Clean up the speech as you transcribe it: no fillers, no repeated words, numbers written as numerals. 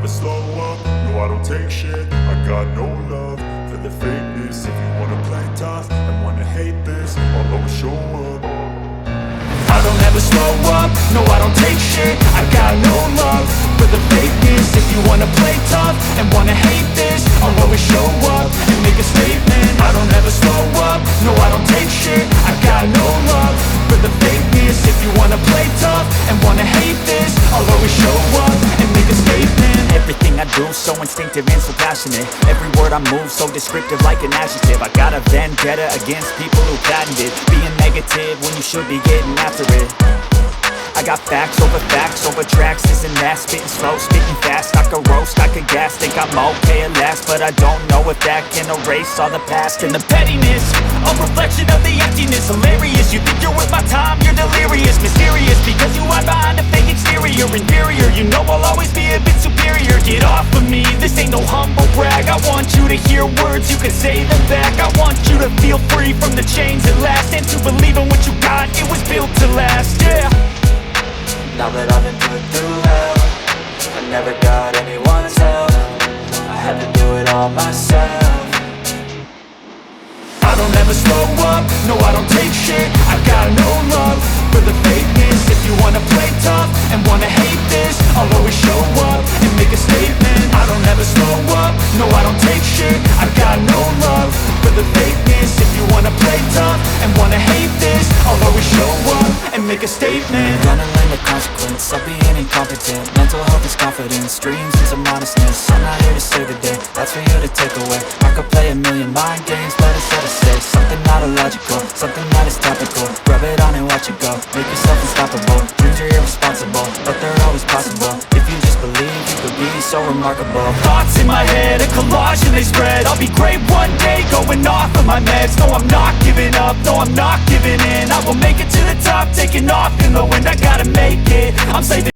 slow up, no I don't take shit. I got no love for the fakeness. If you wanna play tough and wanna hate this, I'll always show up. I don't ever slow up, no I don't take shit. I got no love for the fakeness. If you wanna play tough and wanna hate this, I'll always show up and make a statement. I don't ever slow up, no I don't take shit. I got no love for the fakeness. If you wanna play tough and wanna hate this, I'll always show up and make a statement. Everything I do so instinctive and so passionate. Every word I move so descriptive like an adjective. I got a vendetta against people who patented being negative when you should be getting after it. I got facts over tracks, isn't that? Spitting slow, spitting fast, I could roast, I could gas. Think I'm okay at last, but I don't know if that can erase all the past. And the pettiness, a reflection of the emptiness. Hilarious, you think you're worth my time, you're delirious. Mysterious, because you hide behind a fake exterior. Inferior, you know I'll always be a bit superior. Get off of me, this ain't no humble brag. I want you to hear words, you can say them back. I want you to feel free from the chains at last, and to believe in what you got, it was built to last, yeah. Now that I've been put through hell, I never got anyone's help. I had to do it all myself. I don't ever slow up, no I don't take shit. I got no love for the fakeness. If you wanna play tough and wanna hate this, I'll always show up and make a statement. I don't ever slow up, no I don't take shit. I got no love for the fakeness. If you wanna play tough and wanna hate this, I'll always show up and make a statement. Gonna learn the consequence of being incompetent. Mental health is confidence, dreams and some modestness. I'm not here to save the day, that's for you to take away. I could play a million mind games, but instead I say something not illogical, something that is topical. Rub it on and watch it go, make yourself unstoppable. Dreams are irresponsible, but they're always possible. If you just believe, you could be so remarkable. Thoughts in my head, a collage and they spread. I'll be great one day, going off of my meds. No, I'm not giving up, no, I'm not giving in. I will make it to the top, taking off in the wind. I gotta make it, I'm saving